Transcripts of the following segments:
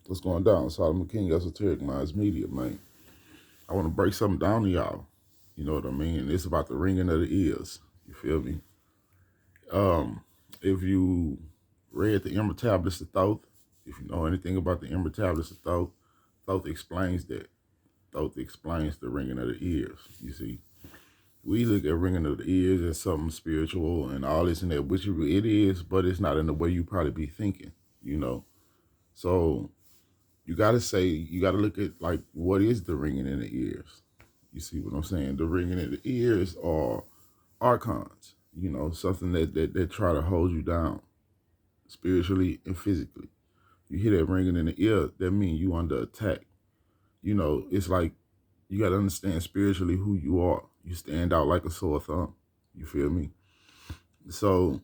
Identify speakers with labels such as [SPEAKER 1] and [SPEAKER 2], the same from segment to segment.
[SPEAKER 1] What's going down? Solomon King, Esoteric Minds Media, man. I want to break something down to y'all. You know what I mean? It's about the ringing of the ears. You feel me? If you read the Emerald Tablets of Thoth, if you know anything about the Emerald Tablets of Thoth, Thoth explains that. Thoth explains the ringing of the ears. You see, we look at ringing of the ears as something spiritual and all this and that, which it is, but it's not in the way you probably be thinking, you know. So you gotta look at like what is the ringing in the ears. You see what I'm saying? The ringing in the ears are archons, you know, something that try to hold you down spiritually and physically. You hear that ringing in the ear, that means you under attack. You know, it's like you gotta understand spiritually who you are. You stand out like a sore thumb. You feel me? So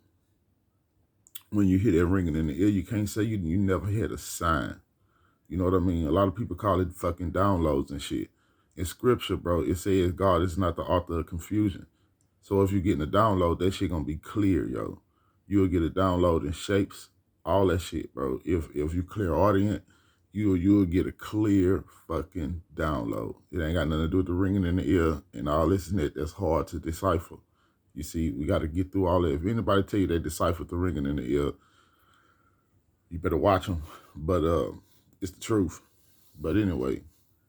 [SPEAKER 1] when you hear that ringing in the ear, you can't say you never had a sign. You know what I mean? A lot of people call it fucking downloads and shit. In scripture, bro, it says God is not the author of confusion. So if you're getting a download, that shit gonna be clear, yo. You'll get a download in shapes, all that shit, bro. If you clairaudient, you'll get a clear fucking download. It ain't got nothing to do with the ringing in the ear and all this and that. That's hard to decipher. You see, we got to get through all that. If anybody tell you they deciphered the ringing in the ear, you better watch them. But it's the truth. But anyway,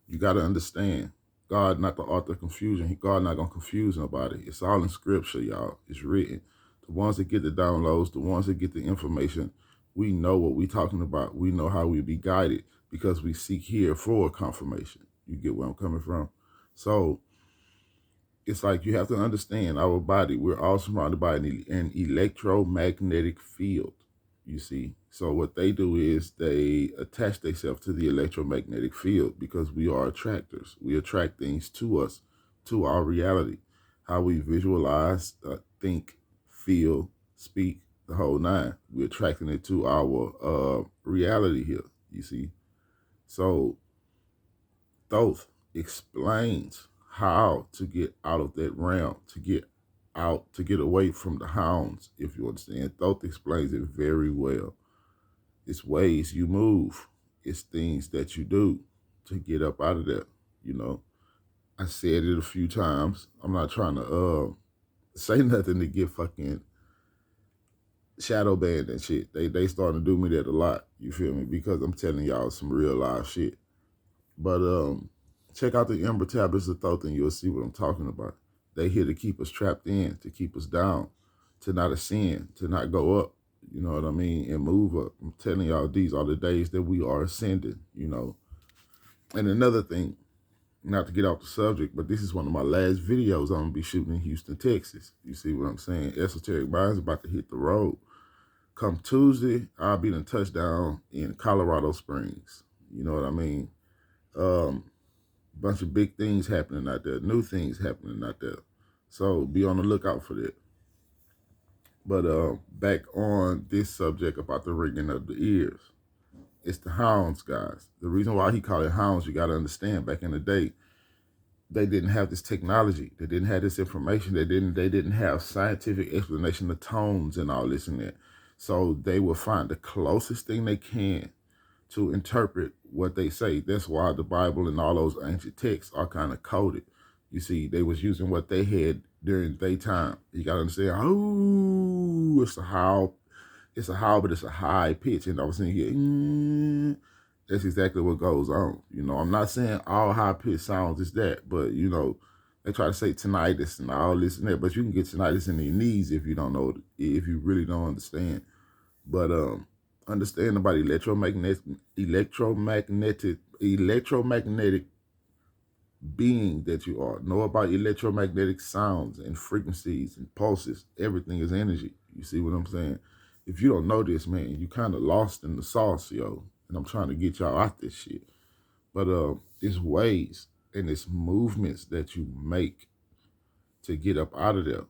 [SPEAKER 1] you got to understand, God not the author of confusion. God not going to confuse nobody. It's all in scripture, y'all. It's written. The ones that get the downloads, the ones that get the information, we know what we talking about. We know how we be guided because we seek here for confirmation. You get where I'm coming from? So it's like you have to understand our body. We're all surrounded by an electromagnetic field. You see, so what they do is they attach themselves to the electromagnetic field because we are attractors. We attract things to us, to our reality, how we visualize, think, feel, speak, the whole nine. We're attracting it to our reality here. You see, so Thoth explains how to get out of that realm, to get out, to get away from the hounds, if you understand. Thoth explains it very well. It's ways you move. It's things that you do to get up out of there, you know. I said it a few times. I'm not trying to say nothing to get fucking shadow banned and shit. They starting to do me that a lot, you feel me? Because I'm telling y'all some real live shit. But check out the Ember Tablets of Thoth and you'll see what I'm talking about. They here to keep us trapped in, to keep us down, to not ascend, to not go up, you know what I mean, and move up. I'm telling y'all, these are the days that we are ascending, you know. And another thing, not to get off the subject, but this is one of my last videos I'm going to be shooting in Houston, Texas. You see what I'm saying? Esoteric Minds about to hit the road. Come Tuesday, I'll be in touchdown in Colorado Springs. You know what I mean? Bunch of big things happening out there, new things happening out there. So be on the lookout for that. But back on this subject about the ringing of the ears. It's the hounds, guys. The reason why he called it hounds, you got to understand, back in the day, they didn't have this technology. They didn't have this information. They didn't have scientific explanation of tones and all this and that. So they will find the closest thing they can to interpret what they say. That's why the Bible and all those ancient texts are kind of coded. You see, they was using what they had during their time. You got to understand, oh, it's a howl. It's a howl, but it's a high pitch. And I was saying here, that's exactly what goes on. You know, I'm not saying all high pitch sounds is that, but you know, they try to say tinnitus and all this and that, but you can get tinnitus in your knees if you don't know, if you really don't understand. But understand about electromagnetic being that you are. Know about electromagnetic sounds and frequencies and pulses. Everything is energy. You see what I'm saying? If you don't know this, man, you kind of lost in the sauce, yo. And I'm trying to get y'all out this shit. But it's ways and it's movements that you make to get up out of there.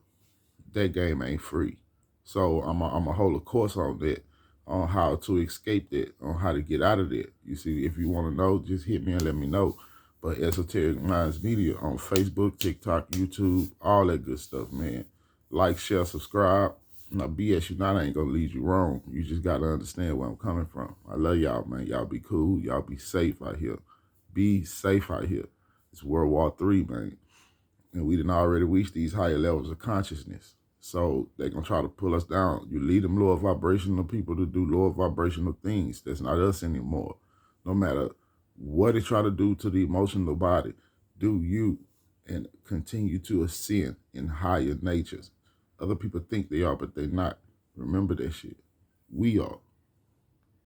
[SPEAKER 1] That game ain't free. So I'm a hold a course on that, on how to escape that, on how to get out of that. You see, if you want to know, just hit me and let me know. But Esoteric Minds Media on Facebook, TikTok, YouTube, all that good stuff, man. Like, share, subscribe. Now, BS you not, I ain't gonna lead you wrong. You just gotta understand where I'm coming from. I love y'all, man. Y'all be cool. Y'all be safe out here. Be safe out here. It's World War III, man. And we done already reached these higher levels of consciousness. So they're gonna try to pull us down. You lead them lower vibrational people to do lower vibrational things. That's not us anymore. No matter what they try to do to the emotional body, do you and continue to ascend in higher natures. Other people think they are, but they're not. Remember that shit. We are.